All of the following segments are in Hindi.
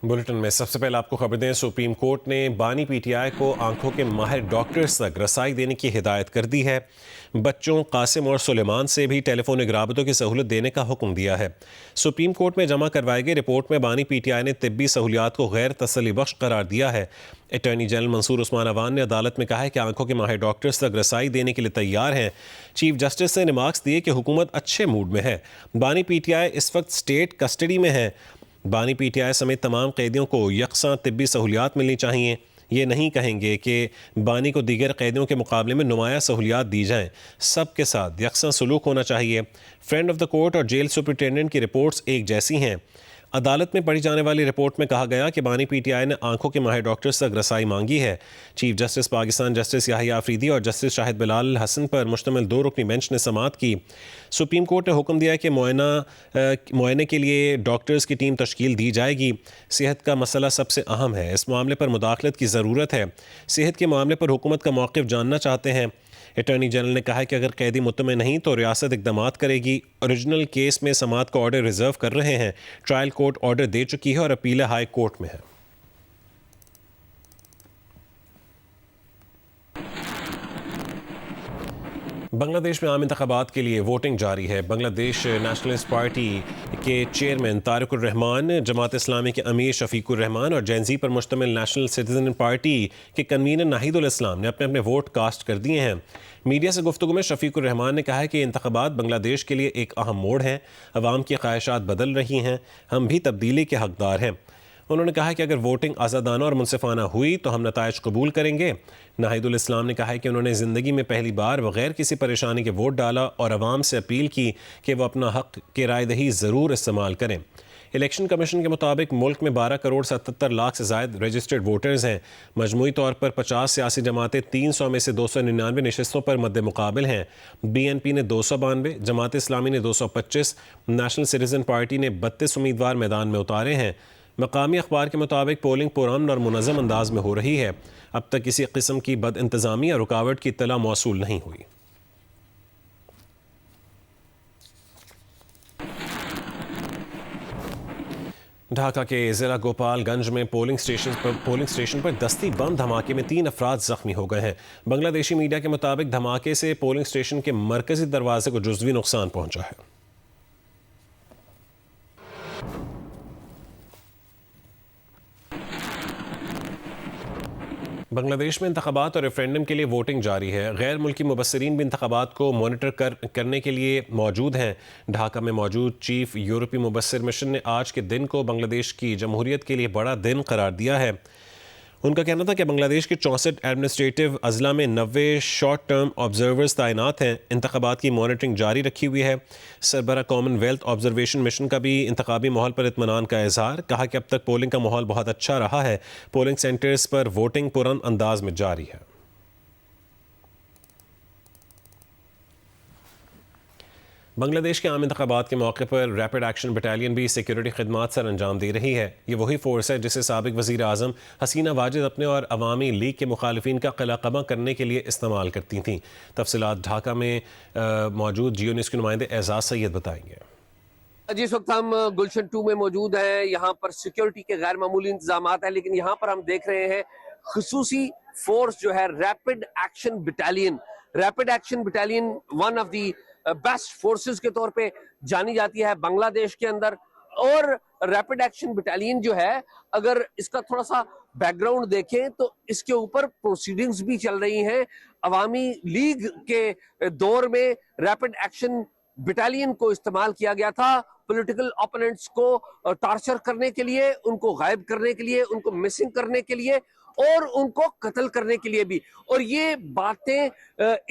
बुलेटिन में सबसे पहले आपको खबर दें, सुप्रीम कोर्ट ने बानी पीटीआई को आंखों के माहिर डॉक्टर्स तक रसाई देने की हिदायत कर दी है। बच्चों कासिम और सुलेमान से भी टेलीफोनिक राबतों की सहूलत देने का हुक्म दिया है। सुप्रीम कोर्ट में जमा करवाई गई रिपोर्ट में बानी पीटीआई ने तिब्बी सहूलियात को गैर तसल्ली बख्श करार दिया है। अटॉर्नी जनरल मंसूर उस्मान अवान ने अदालत में कहा है कि आंखों के माहिर डॉक्टर्स तक रसाई देने के लिए तैयार हैं। चीफ जस्टिस ने रिमार्क्स दिए कि हुकूमत अच्छे मूड में है। बानी पीटीआई इस वक्त स्टेट कस्टडी में है। बानी पीटीआई समेत तमाम कैदियों को यकसां तिब्बी सहूलियात मिलनी चाहिए। ये नहीं कहेंगे कि बानी को दीगर कैदियों के मुकाबले में नुमाया सहूलियात दी जाएं। सब के साथ यकसां सलूक होना चाहिए। फ्रेंड ऑफ द कोर्ट और जेल सुपरिटेंडेंट की रिपोर्ट्स एक जैसी हैं। अदालत में पढ़ी जाने वाली रिपोर्ट में कहा गया कि बानी पीटीआई ने आंखों के माहिर डॉक्टर्स तक रसाई मांगी है। Chief justice Pakistan justice Yahya Afridi और जस्टिस शाहिद बिलाल हसन पर मुश्तमिल 2 रुकनी बेंच ने समाअत की। सुप्रीम कोर्ट ने हुक्म दिया कि मुआयने के लिए डॉक्टर्स की टीम तश्कील दी जाएगी। सेहत का मसला सबसे अहम है, इस मामले पर मुदाखलत की ज़रूरत है। सेहत के मामले पर हुकूमत का मौक़िफ़ जानना चाहते हैं। अटॉर्नी जनरल ने कहा है कि अगर कैदी मुतमिन नहीं तो रियासत इक़दामात करेगी। ओरिजिनल केस में समाअत का ऑर्डर रिजर्व कर रहे हैं। ट्रायल कोर्ट ऑर्डर दे चुकी है और अपील हाई कोर्ट में है। बांग्लादेश में आम इंतखाबात के लिए वोटिंग जारी है। बांग्लादेश नेशनलिस्ट पार्टी के चेयरमैन तारिकुर रहमान, जमात इस्लामी के अमीर शफीकुर रहमान और जैनजी पर मुश्तमिल नेशनल सिटीजन पार्टी के कन्वीनर नाहिदुल इस्लाम ने अपने अपने वोट कास्ट कर दिए हैं। मीडिया से गुफ्तगू में शफीकुर रहमान ने कहा है कि इंतखाबात बांग्लादेश के लिए एक अहम मोड़ है। अवाम की ख्वाहिशात बदल रही हैं, हम भी तब्दीली के हकदार हैं। उन्होंने कहा कि अगर वोटिंग आज़ादाना और मुनसिफाना हुई तो हम नताइज कबूल करेंगे। नाहिदुल इस्लाम ने कहा है कि उन्होंने ज़िंदगी में पहली बार बग़ैर किसी परेशानी के वोट डाला और अवाम से अपील की कि वह अपना हक़ की रायदही ज़रूर इस्तेमाल करें। इलेक्शन कमीशन के मुताबिक मुल्क में 12 करोड़ 77 लाख से ज़ायद रजिस्टर्ड वोटर्स हैं। मजमूई तौर पर 50 सियासी जमातें 300 में से 299 नशस्तों पर मद्दे मुकाबिल हैं। BNP ने 292, जमात इस्लामी ने 225, नेशनल सिटीजन पार्टी ने 32 उम्मीदवार मैदान में उतारे हैं। मकामी अखबार के मुताबिक पोलिंग पुरअमन और मुनज़्ज़म अंदाज में हो रही है। अब तक किसी किस्म की बद इंतज़ामी या रुकावट की इत्तला मौसूल नहीं हुई। ढाका के ज़िला गोपालगंज में पोलिंग स्टेशन पर दस्ती बम धमाके में 3 अफराद जख्मी हो गए हैं। बांग्लादेशी मीडिया के मुताबिक धमाके से पोलिंग स्टेशन के मरकजी दरवाजे को जुज़वी नुकसान पहुंचा है। बांग्लादेश में इंतखाबात और रेफरेंडम के लिए वोटिंग जारी है। गैर मुल्की मुबस्सिरीन भी इंतखाबात को मॉनिटर करने के लिए मौजूद हैं। ढाका में मौजूद चीफ यूरोपीय मुबस्सिर मिशन ने आज के दिन को बांग्लादेश की जमहूरियत के लिए बड़ा दिन करार दिया है। उनका कहना था कि बांग्लादेश के 64 एडमिनिस्ट्रेटिव अजला में 90 शॉर्ट टर्म ऑब्जर्वर्स तैनात हैं। इंतखाबात की मॉनिटरिंग जारी रखी हुई है। सरबरा कॉमनवेल्थ ऑब्जर्वेशन मिशन का भी इंतखाबी माहौल पर इत्मीनान का इजहार, कहा कि अब तक पोलिंग का माहौल बहुत अच्छा रहा है। पोलिंग सेंटर्स पर वोटिंग पुरअमन अंदाज में जारी है। बांग्लादेश के आम इंतखाबात के मौके पर रैपिड एक्शन बटालियन भी सिक्योरिटी खिदमात सर अंजाम दे रही है। ये वही फोर्स है जिसे साबिक वज़ीर आज़म हसीना वाजिद अपने और अवामी लीग के मुखालिफिन का क़िलाक़मा करने के लिए इस्तेमाल करती थीं। तफसीलात ढाका में मौजूद जियो न्यूज़ के नुमाइंदे एजाज सैयद बताएंगे। जिस वक्त हम गुलशन 2 में मौजूद हैं, यहाँ पर सिक्योरिटी के गैर मामूली इंतजाम हैं, लेकिन यहाँ पर हम देख रहे हैं खुसूसी फोर्स जो है rapid action battalion. Rapid action battalion one of the best forces के तौर पे जानी जाती है बांग्लादेश के अंदर। और रैपिड एक्शन बटालियन जो है, अगर इसका थोड़ा सा बैकग्राउंड देखें तो इसके ऊपर प्रोसीडिंग्स भी चल रही हैं। अवामी लीग के दौर में रैपिड एक्शन बटालियन को इस्तेमाल किया गया था पॉलिटिकल ओपोनेंट्स को टार्चर करने के लिए, उनको गायब करने के लिए, उनको मिसिंग करने के लिए और उनको कत्ल करने के लिए भी। और ये बातें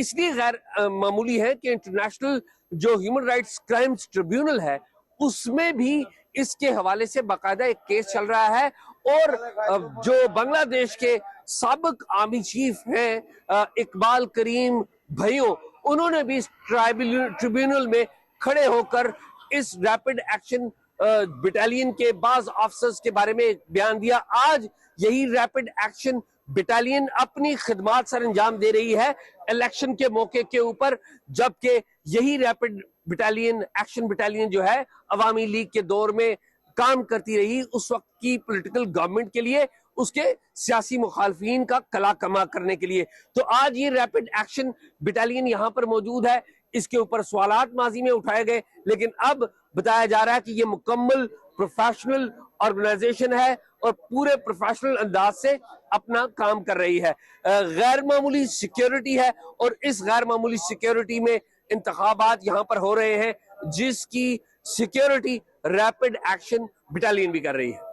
इसलिए गैर मामूली हैं कि इंटरनेशनल जो ह्यूमन राइट्स क्राइम्स ट्रिब्यूनल है उसमें भी इसके हवाले से बाकायदा एक केस चल रहा है। और जो बांग्लादेश के साबिक आर्मी चीफ हैं इकबाल करीम भैयो, उन्होंने भी इस ट्रिब्यूनल में खड़े होकर इस रैपिड एक्शन बटालियन के बाज ऑफिसर्स के बारे में बयान दिया। आज यही रैपिड एक्शन बटालियन अपनी खिदमात सर अंजाम दे रही है इलेक्शन के मौके के ऊपर, जबकि यही रैपिड बटालियन एक्शन बटालियन जो है अवामी लीग के दौर में काम करती रही उस वक्त की पॉलिटिकल गवर्नमेंट के लिए, उसके सियासी मुखालफिन का कला कमा करने के लिए। तो आज ये रैपिड एक्शन बटालियन यहाँ पर मौजूद है। इसके ऊपर सवालात माजी में उठाए गए, लेकिन अब बताया जा रहा है कि ये मुकम्मल प्रोफेशनल ऑर्गेनाइजेशन है और पूरे प्रोफेशनल अंदाज से अपना काम कर रही है। गैर मामूली सिक्योरिटी है और इस गैर मामूली सिक्योरिटी में इंतखाबात यहाँ पर हो रहे हैं, जिसकी सिक्योरिटी रैपिड एक्शन बटालियन भी कर रही है।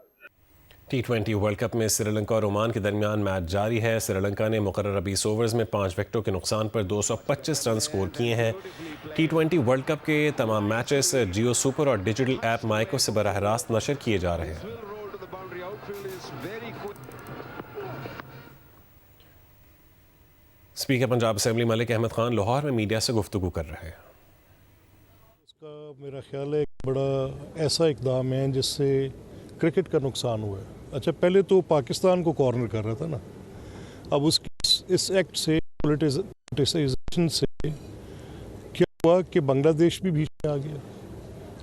T20 वर्ल्ड कप में श्रीलंका और ओमान के दरमियान मैच जारी है। श्रीलंका ने मुकर्रर 20 ओवर्स में 5 विकेटों के नुकसान पर 225 रन स्कोर किए हैं। T20 वर्ल्ड कप के तमाम मैचेस जियो सुपर और डिजिटल ऐप माइको से बराह रास्त नशर किए जा रहे हैं। स्पीकर पंजाब असेंबली मलिक अहमद खान लाहौर में मीडिया से गुफ्तगू कर रहे हैं। इसका मेरा ख्याल है एक बड़ा ऐसा इकदाम है जिससे क्रिकेट का नुकसान हुआ है। अच्छा, पहले तो पाकिस्तान को कॉर्नर कर रहा था ना, अब उसकी इस एक्ट से पॉलिटिसाइजेशन से क्या हुआ कि बांग्लादेश भी बीच में आ गया।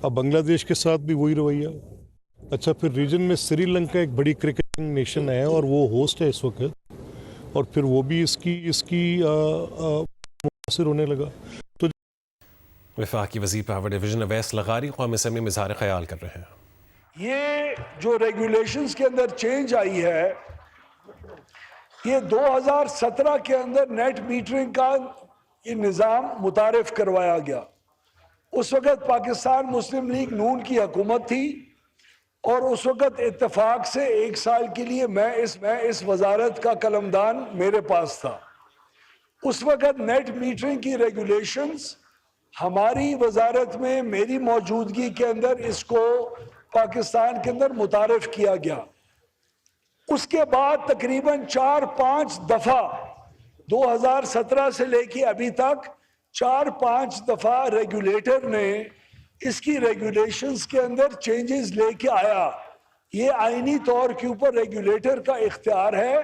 अब बांग्लादेश के साथ भी वही रवैया। अच्छा, फिर रीजन में श्रीलंका एक बड़ी क्रिकेटिंग नेशन है और वो होस्ट है इस वक्त, और फिर वो भी इसकी मुतासिर होने लगा। तो वफाकी वज़ीर पावर डिवीजन अवैस लगारी कौमी असेंबली में इज़हार ख्याल कर रहे हैं। ये जो रेगुलेशंस के अंदर चेंज आई है, ये 2017 के अंदर नेट मीटरिंग का ये निज़ाम मुतारिफ करवाया गया। उस वक़्त पाकिस्तान मुस्लिम लीग नून की हुकूमत थी और उस वक़्त इत्तेफाक से 1 साल के लिए मैं इस वजारत का कलमदान मेरे पास था। उस वक़्त नेट मीटरिंग की रेगुलेशंस हमारी वजारत में मेरी मौजूदगी के अंदर इसको पाकिस्तान के अंदर मुतारिफ किया गया। उसके बाद तकरीबन 4-5 दफा 2017 से लेके अभी तक 4-5 दफा रेगुलेटर ने इसकी रेगुलेशंस के अंदर चेंजेस लेके आया। ये आईनी तौर के ऊपर रेगुलेटर का इख्तियार है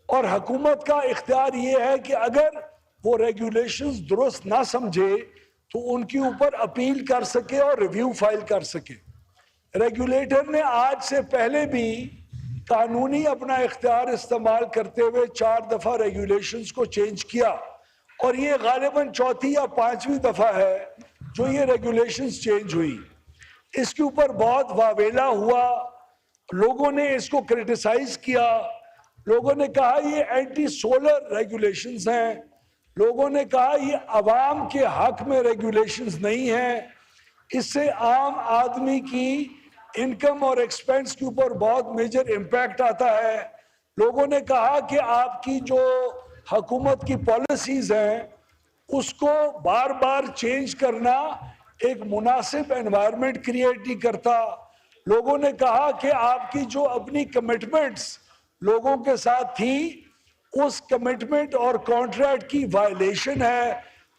और हुकूमत का इख्तियार ये है कि अगर वो रेगुलेशंस दुरुस्त ना समझे तो उनके ऊपर अपील कर सके और रिव्यू फाइल कर सके। रेगुलेटर ने आज से पहले भी कानूनी अपना इख्तियार इस्तेमाल करते हुए 4 दफा रेगुलेशंस को चेंज किया और ये गालिबन 4थी या 5वीं दफा है जो ये रेगुलेशंस चेंज हुई। इसके ऊपर बहुत वावेला हुआ, लोगों ने इसको क्रिटिसाइज किया, लोगों ने कहा ये एंटी सोलर रेगुलेशंस हैं, लोगों ने कहा ये अवाम के हक में रेगुलेशंस नहीं हैं, इससे आम आदमी की इनकम और एक्सपेंस के ऊपर बहुत मेजर इम्पैक्ट आता है। लोगों ने कहा कि आपकी जो हुकूमत की पॉलिसीज हैं उसको बार बार चेंज करना एक मुनासिब एनवायरनमेंट क्रिएट नहीं करता। लोगों ने कहा कि आपकी जो अपनी कमिटमेंट्स लोगों के साथ थी उस कमिटमेंट और कॉन्ट्रैक्ट की वायलेशन है।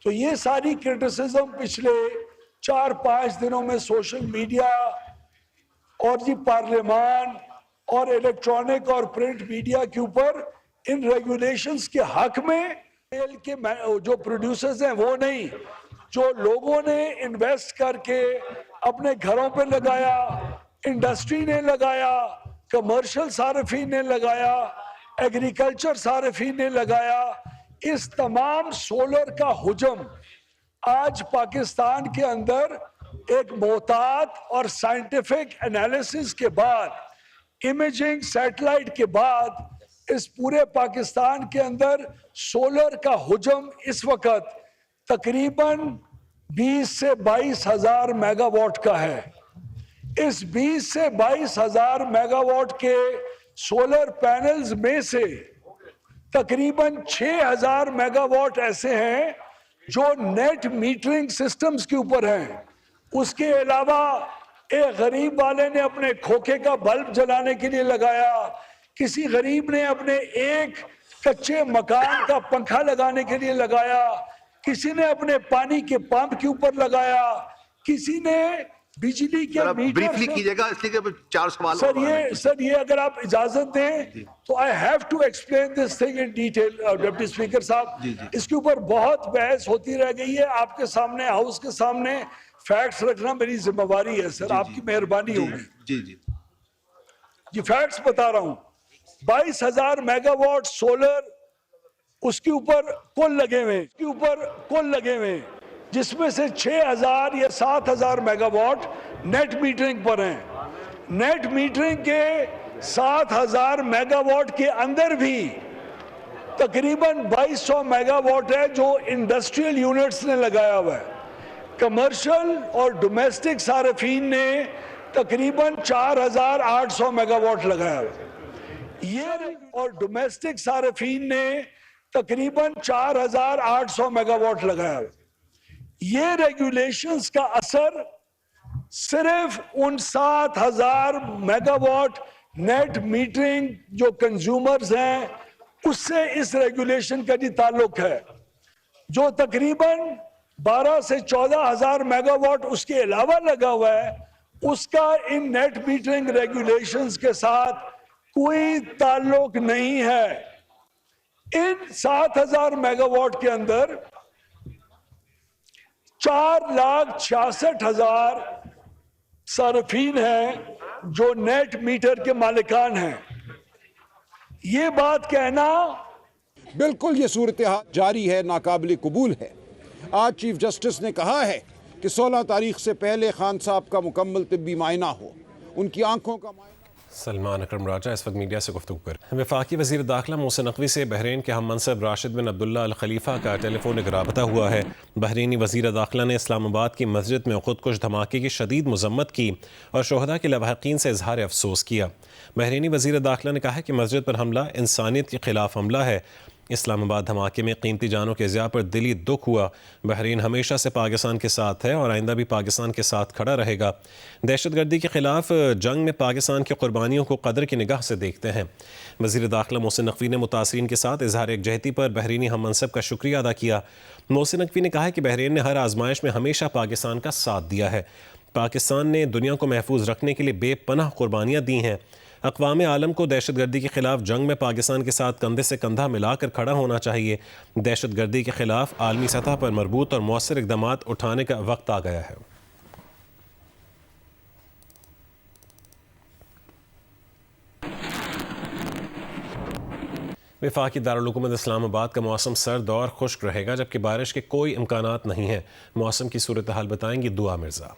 तो ये सारी क्रिटिसिज्म पिछले 4-5 दिनों में सोशल मीडिया और जी पार्लियामान और इलेक्ट्रॉनिक और प्रिंट मीडिया के ऊपर इन रेगुलेशंस के हक में तेल के जो प्रोड्यूसर्स हैं वो नहीं, जो लोगों ने इन्वेस्ट करके अपने घरों पे लगाया, इंडस्ट्री ने लगाया, कमर्शियल सार्फिन ने लगाया, एग्रीकल्चर सार्फिन ने लगाया, इस तमाम सोलर का हुजम आज पाकिस्तान के अंदर एक मोहतात और साइंटिफिक एनालिसिस के बाद, इमेजिंग सैटेलाइट के बाद इस पूरे पाकिस्तान के अंदर सोलर का हुजम इस वक्त तकरीबन 20 से 22 हजार मेगावाट का है। इस 20 से 22 हजार मेगावाट के सोलर पैनल्स में से तकरीबन 6000 मेगावाट ऐसे हैं जो नेट मीटरिंग सिस्टम्स के ऊपर हैं। उसके अलावा एक गरीब वाले ने अपने खोखे का बल्ब जलाने के लिए लगाया, किसी गरीब ने अपने एक कच्चे मकान का पंखा लगाने के लिए लगाया, किसी ने अपने पानी के पंप के ऊपर लगाया, किसी ने बिजली के मीटर। ब्रीफली कीजिएगा इसलिए कि 4 सवाल। सर ये अगर आप इजाजत दें तो I have to explain this thing in detail deputy speaker साहब। इसके ऊपर बहुत बहस होती रह गई है, आपके सामने हाउस के सामने फैक्ट्स रखना मेरी जिम्मेवारी है सर, आपकी मेहरबानी होगी। जी जी ये फैक्ट्स बता रहा हूं। 22,000 मेगावाट सोलर उसके ऊपर कुल लगे हुए हैं, जिसमें से 6,000 या 7,000 मेगावाट नेट मीटरिंग पर हैं। नेट मीटरिंग के 7,000 मेगावाट के अंदर भी तकरीबन 2,200 मेगावाट है जो इंडस्ट्रियल यूनिट्स ने लगाया हुआ है। कमर्शियल और डोमेस्टिक सार्फिन ने तकरीबन 4,800 मेगावाट लगाया हुआ है। ये और डोमेस्टिक सार्फिन ने तकरीबन 4,800 मेगावाट लगाया हुआ है। ये रेगुलेशंस का असर सिर्फ उन 7,000 मेगावाट नेट मीटरिंग जो कंज्यूमर्स हैं उससे इस रेगुलेशन का जी ताल्लुक है। जो तकरीबन 12 से 14,000 मेगावाट उसके अलावा लगा हुआ है, उसका इन नेट मीटरिंग रेगुलेशंस के साथ कोई ताल्लुक नहीं है। इन 7,000 मेगावाट के अंदर 4,66,000 सार्फिन हैं जो नेट मीटर के मालिकान हैं। ये बात कहना बिल्कुल ये सूरत हाल जारी है, नाकाबिल कबूल है। आज चीफ जस्टिस ने कहा है कि 16 तारीख से पहले खान साहब का मुकम्मल तिब्बी मायना हो, उनकी आंखों का मायना। सलमान अकरम राजा इस वक्त मीडिया से गुफ्तगू कर। वफाकी वज़ीर दाखिला मोहसिन नकवी से बहरीन के हम मनसब राशिद बिन अब्दुल्ला अल खलीफा का टेलीफोनिक राबता हुआ है। बहरीनी वज़ीर दाखिला ने इस्लामाबाद की मस्जिद में खुदकुश धमाके की शदीद मजम्मत की और शोहदा के लवाहिकीन से इजहार अफसोस किया। बहरीनी वज़ीर दाखिला ने कहा है कि मस्जिद पर हमला इंसानियत के खिलाफ हमला है। इस्लामाबाद धमाके में कीमती जानों के ज़िया पर दिली दुख हुआ। बहरीन हमेशा से पाकिस्तान के साथ है और आइंदा भी पाकिस्तान के साथ खड़ा रहेगा। दहशतगर्दी के ख़िलाफ़ जंग में पाकिस्तान की कुर्बानियों को कदर की निगाह से देखते हैं। वज़ीर दाखिला मोहसिन नकवी ने मुतासरीन के साथ इजहार यकजहती पर बहरीनी हम मनसब का शुक्रिया अदा किया। मोहसिन नकवी ने कहा है कि बहरीन ने हर आजमाइश में हमेशा पाकिस्तान का साथ दिया है। पाकिस्तान ने दुनिया को महफूज रखने के लिए बेपनाह कुर्बानियाँ दी हैं। अक़वाम आलम को दहशतगर्दी के ख़िलाफ़ जंग में पाकिस्तान के साथ कंधे से कंधा मिलाकर खड़ा होना चाहिए। दहशतगर्दी के ख़िलाफ़ आलमी सतह पर मरबूत और मौसर इक़दाम उठाने का वक्त आ गया है। वफाकी दारुल-हुकूमत इस्लामाबाद का मौसम सर्द और खुश्क रहेगा, जबकि बारिश के कोई इम्कानात नहीं है। मौसम की सूरत हाल बताएंगी दुआ मिर्जा।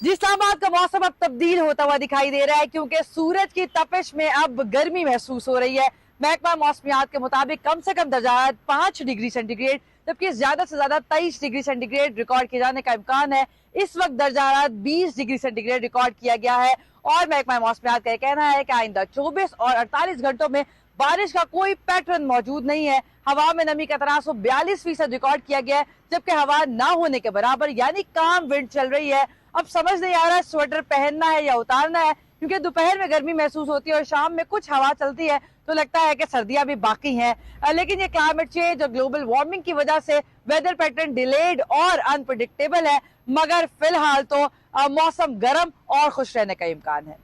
इस्लामाबाद का मौसम अब तब्दील होता हुआ दिखाई दे रहा है, क्योंकि सूरज की तपिश में अब गर्मी महसूस हो रही है। महकमा मौसमियात के मुताबिक कम से कम दर्जात 5 डिग्री सेंटीग्रेड जबकि ज्यादा से ज्यादा 23 डिग्री सेंटीग्रेड रिकॉर्ड किए जाने का इम्कान है। इस वक्त दर्जात 20 डिग्री सेंटीग्रेड रिकॉर्ड किया गया है और महकमा मौसमियात का कहना है कि आइंदा 24 और 48 घंटों में बारिश का कोई पैटर्न मौजूद नहीं है। हवा में नमी का तनासुब 42% रिकॉर्ड किया गया है, जबकि हवा ना होने के बराबर यानी काम विंड चल रही है। अब समझ नहीं आ रहा है स्वेटर पहनना है या उतारना है, क्योंकि दोपहर में गर्मी महसूस होती है और शाम में कुछ हवा चलती है तो लगता है कि सर्दियां भी बाकी हैं। लेकिन ये क्लाइमेट चेंज और ग्लोबल वार्मिंग की वजह से वेदर पैटर्न डिलेड और अनप्रेडिक्टेबल है, मगर फिलहाल तो मौसम गर्म और खुश रहने का इम्कान है।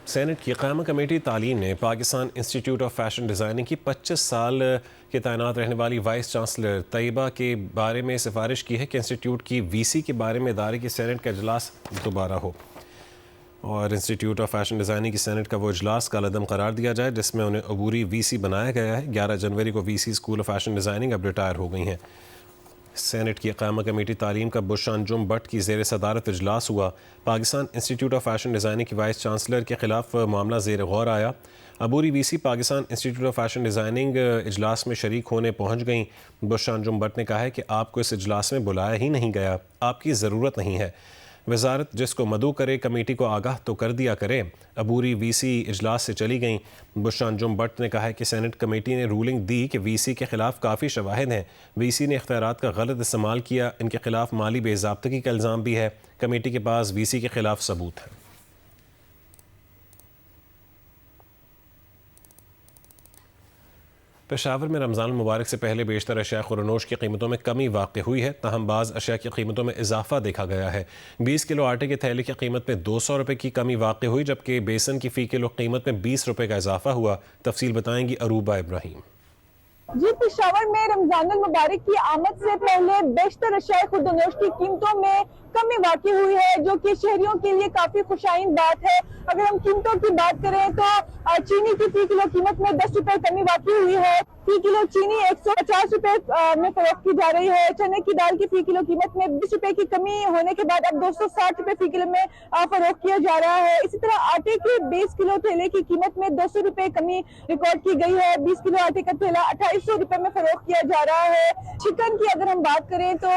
सेनेट की क़याम कमेटी तालीम ने Pakistan institute of fashion designing की 25 साल के तैनात रहने वाली वाइस चांसलर तैयबा के बारे में सिफारिश की है कि इंस्टीट्यूट की वीसी के बारे में इदारे की सेनेट का इजलास दोबारा हो और इंस्टीट्यूट ऑफ फैशन डिज़ाइनिंग की सेनेट का वो इजलास कालअदम करार दिया जाए जिसमें उन्हें अबूरी वीसी बनाया गया है। 11 जनवरी को VC school of fashion designing अब रिटायर हो गई हैं। सेनेट की क़याम कमेटी तालीम का बुशानजुम भट्ट की ज़ेर सदारत इजलास हुआ। Pakistan institute of fashion designing की वाइस चांसलर के ख़िलाफ़ मामला ज़ेर गौर आया। अबूरी VC Pakistan institute of fashion designing इजलास में शरीक होने पहुँच गई। बुशानजुम भट्ट ने कहा है कि आपको इस इजलास में बुलाया ही नहीं गया, आपकी ज़रूरत नहीं है। वजारत जिसको मदऊ करे कमेटी को आगाह तो कर दिया करे। अबूरी वीसी इजलास से चली गई। बुशानजुम भट्ट ने कहा है कि सेनेट कमेटी ने रूलिंग दी कि वीसी के खिलाफ काफ़ी शवाहिद हैं। वीसी ने इख्तियारात का गलत इस्तेमाल किया, इनके खिलाफ माली बेज़ाब्तगी का इल्ज़ाम भी है। कमेटी के पास वीसी के खिलाफ सबूत है। पेशावर में रमज़ान मुबारक से पहले बेशतर अशिया खुरनोश की कीमतों में कमी वाक़ हुई है, तहम बाज़ अशिया की कीमतों में इजाफा देखा गया है। 20 किलो आटे के थैले की कीमत में 200 रुपये की कमी वाक़ हुई, जबकि बेसन की फ़ी किलो कीमत में 20 रुपये का इजाफा हुआ। तफसील बताएंगी अरूबा इब्राहिम। जी, पेशावर में रमजानुल मुबारक की आमद से पहले बेशतर अशिया खुर्दनोश की कीमतों में कमी वाक़ई हुई है, जो कि शहरियों के लिए काफी खुशाइन बात है। अगर हम कीमतों की बात करें तो चीनी की फी किलो कीमत में 10 रुपए कमी वाक़ई हुई है। फी किलो चीनी 150 रुपए में फरोख्त की जा रही है। चने की दाल की फी किलो कीमत में 20 रुपए की कमी होने के बाद अब 260 रुपए फी किलो में फरोख्त किया जा रहा है। इसी तरह आटे के 20 किलो थैले की कीमत में 200 रुपए कमी रिकॉर्ड की गई है। 20 किलो आटे का थैला 2800 रुपए में फरोख्त किया जा रहा है। चिकन की अगर हम बात करें तो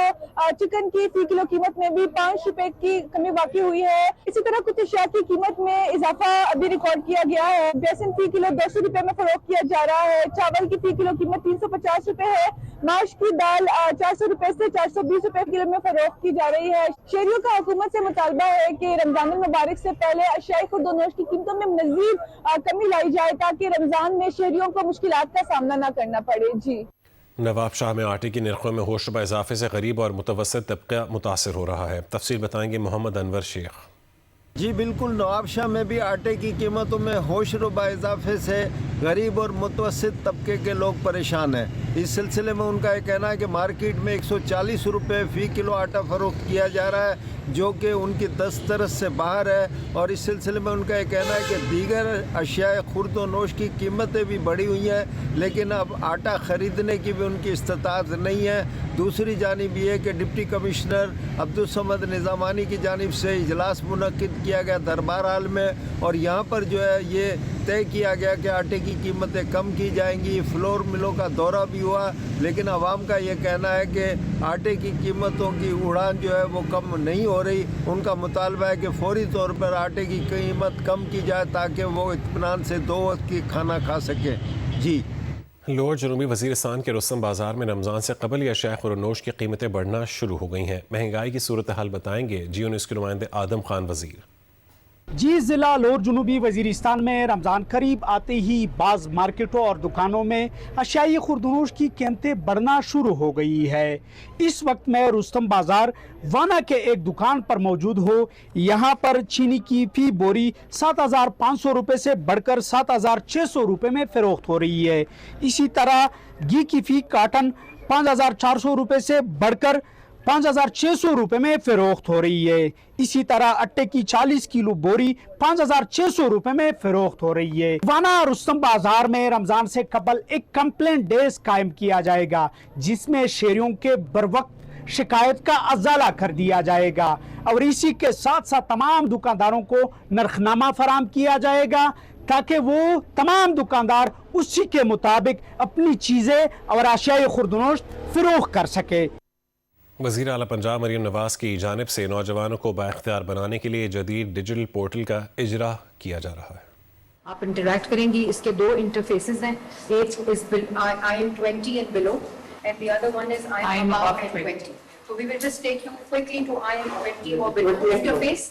चिकन की फी किलो कीमत में भी 5 रुपए की कमी वाक़ई हुई है। इसी तरह कुछ अशिया की कीमत में इजाफा अभी रिकॉर्ड किया गया है। बेसन फी किलो 200 रुपए में फरोख्त किया जा रहा है। चावल की फी किलो कीमत 350 रुपए है। माश की दाल 400 रुपए से 420 रुपए किलो में फरोख्त की जा रही है। शहरियों का हुकूमत से मुतालबा है कि रमजानुल मुबारक से पहले अशिया खुर्दनोश की कीमतों में मजीद कमी लाई जाए, ताकि रमजान में शहरियों को मुश्किलात का सामना न करना पड़े। जी, नवाब शाह में आटे की निर्खों में होशरुबा इजाफे से गरीब और मुतवस्सित तबका मुतासर हो रहा है। तफसील बताएंगे मोहम्मद अनवर शेख। जी बिल्कुल, नवाबशाह में भी आटे की कीमतों में होशरुबा इजाफे से गरीब और मुतवस्सित तबके के लोग परेशान हैं। इस सिलसिले में उनका ये कहना है कि मार्केट में 140 रुपये फ़ी किलो आटा फ़रोख्त किया जा रहा है, जो कि उनकी दस्तरस से बाहर है। और इस सिलसिले में उनका ये कहना है कि दीगर अशिया खुर्द व नोश की कीमतें भी बढ़ी हुई हैं, लेकिन अब आटा ख़रीदने की भी उनकी इस्तात नहीं है। दूसरी जानिब ये कि डिप्टी कमिश्नर अब्दुल समद निज़ामानी की जानिब से इजलास मुनक्किद किया गया दरबार हाल में, और यहाँ पर जो है ये तय किया गया कि आटे की कीमतें कम की जाएंगी। फ्लोर मिलों का दौरा भी हुआ, लेकिन आवाम का ये कहना है कि आटे की कीमतों की उड़ान जो है वो कम नहीं हो रही। उनका मुतालबा है कि फौरी तौर पर आटे की कीमत कम की जाए, ताकि वो इत्मीनान से 2 वक्त की खाना खा सकें। जी, लोअर जनूबी वज़ीरिस्तान के रुस्तम बाज़ार में रमज़ान से कबल ही अशिया खुर्दनोश की कीमतें बढ़ना शुरू हो गई हैं। महंगाई की सूरत हाल बताएंगे जियो न्यूज़ के नुमाइंदे आदम खान वज़ीर। जी, ज़िला लोअर जनूबी वज़ीरिस्तान में रमज़ान करीब आते ही बाज़ मार्केटों और दुकानों में अशियाई खुर्दनोश की कीमतें बढ़ना शुरू हो गई है। इस वक्त मैं रुस्तम बाज़ार वाना के एक दुकान पर मौजूद हो। यहाँ पर चीनी की फी बोरी 7,500 रुपये से बढ़कर 7,600 रुपये में फ़रोख्त हो रही है। इसी तरह घी की फी कार्टन 5,400 रुपये से बढ़कर 5,600 रुपये में फ़रोख्त हो रही है। इसी तरह आटे की 40 किलो बोरी 5,600 रुपये में फ़रोख्त हो रही है। वाना रुस्तम बाजार में रमज़ान से कबल एक कंप्लेंट डेस्क कायम किया जाएगा, जिसमें शहरियों के बरवक्त शिकायत का अजाला कर दिया जाएगा, और इसी के साथ साथ तमाम दुकानदारों को नरखनामा फराम किया जाएगा, ताकि वो तमाम दुकानदार उसी के मुताबिक अपनी चीज़ें और अशियाई खुर्दनोश फ़रोख्त कर सके। वज़ीर आला पंजाब मरीम नवाज की जानिब से नौजवानों को बाइख्तियार बनाने के लिए जदीद डिजिटल पोर्टल का इजरा किया जा रहा है। आप इंटरैक्ट करेंगी। इसके 2 इंटरफेसेस हैं, एक is I am 20 and below and the other one is I am above 20. So we will just take you quickly to I am 20 or below interface.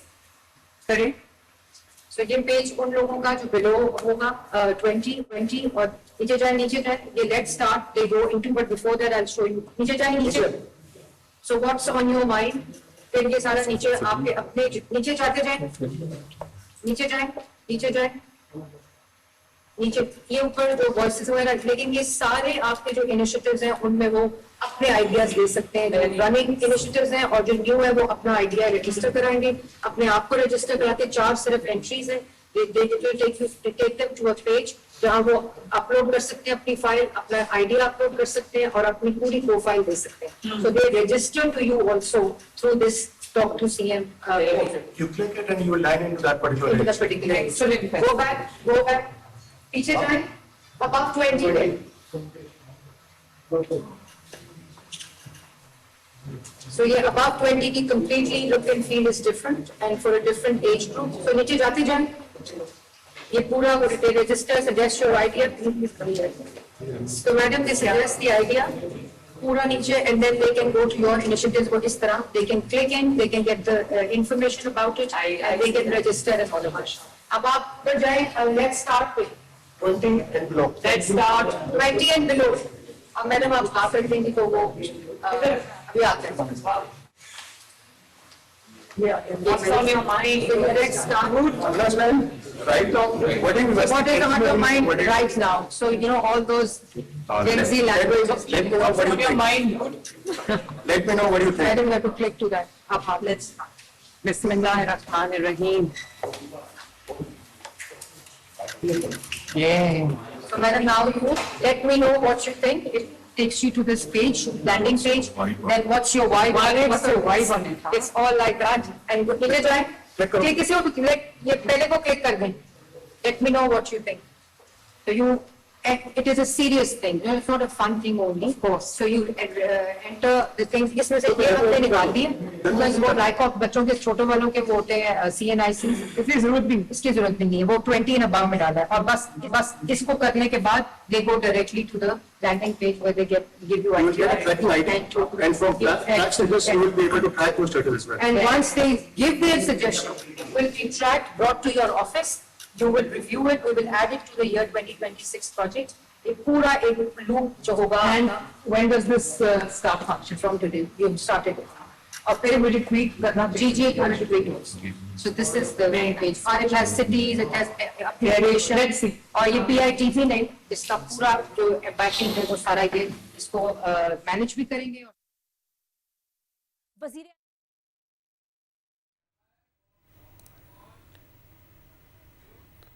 Correct? So ये पेज उन लोगों का जो below होगा 20 और नीचे जाए ये let's start they go into, but before that I'll show you नीचे जाए। So what's on your mind? फिर ये सारा नीचे आपके अपने नीचे जाते जाए, नीचे ये ऊपर जो वॉइसेस वगैरह, लेकिन ये सारे आपके जो इनिशिएटिव्स हैं उनमें वो अपने आइडियाज दे सकते हैं। रनिंग इनिशिएटिव्स हैं और जो न्यू है वो अपना आइडिया रजिस्टर कराएंगे। अपने आप को रजिस्टर कराते 4 सिर्फ एंट्रीज हैं। Take them to a page जहाँ वो अपलोड कर सकते हैं अपनी फाइल, अपना आइडिया अपलोड कर सकते हैं और अपनी पूरी प्रोफाइल दे सकते हैं। So they register to you also through this talk to CM. You click it and you will land into that particular area. So go back. पीछे जाएं, above 20. So ये above 20 की completely look and feel is different and for a different age group. So नीचे जाते जाएं, ये पूरा वो register, suggest your idea. So madam, they suggest the idea, पूरा नीचे, and then they can go to your initiatives. वो इस तरह they can click in, they can get the information about it, and they can register and all of that. अब आप पर जाएं, let's start with 20 and below. Let's start 20 and below. अब मैडम आप हाथ रख देंगी तो वो अभी आते हैं। What's on your mind? Let's start. Right now, what is What is on your mind right now? So, you know, all those Gen Z language. Let me know what you think. Let me know what you I think. don't have to click to that. Let's start. Bismillahirrahmanirrahim. So, madam, now you let me know what you think. It takes you to this page, landing page. Then what's your vibe? What's your vibe on it? It's all like that. And नीचे जाए. Click इसे हो तो ये पहले को click कर दें. Let me know what you think. So you, it is a serious thing. It's not a fun thing only. Of course. So you enter the things. इसमें से ये हफ्ते निकाल दिए. Because वो like of बच्चों के छोटे वालों के वो होते हैं CNIC. इसकी जरूरत नहीं है. वो 20 and above में डाला है. और बस इसको करने के बाद they go directly to the landing page where they give you idea. And from that suggest you will be able to track those turtles as well. And once they give their suggestion, it will be tracked, brought to your office. You will review it. We will add it to the year 2026 project. A पूरा एक loop जो होगा. And when does this start function? From today. You started it. और फिर मुझे tweet करना. जी you will tweet it. So this is the main page. और it has cities, it has application. Let's see. और ये PITV नहीं. इसका पूरा जो backing है वो सारा ये इसको manage भी करेंगे. वजीर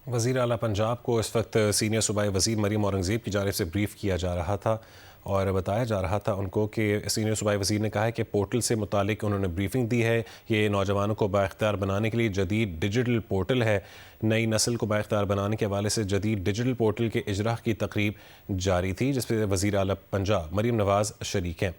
वज़ीर आला पंजाब को इस वक्त सीनियर सूबाई वज़ीर मरीम औरंगज़ेब की जानिब से ब्रीफ़ किया जा रहा था और बताया जा रहा था उनको कि सीनियर सूबाई वज़ीर ने कहा है कि पोर्टल से मुतालिक उन्होंने ब्रीफिंग दी है। ये नौजवानों को बाइख्तियार बनाने के लिए जदीद डिजिटल पोर्टल है। नई नस्ल को बाइख्तियार बनाने के हवाले से जदीद डिजिटल पोर्टल के इजरा की तकरीब जारी थी जिसमें वज़ीर आला पंजाब मरीम नवाज़ शरीक हैं।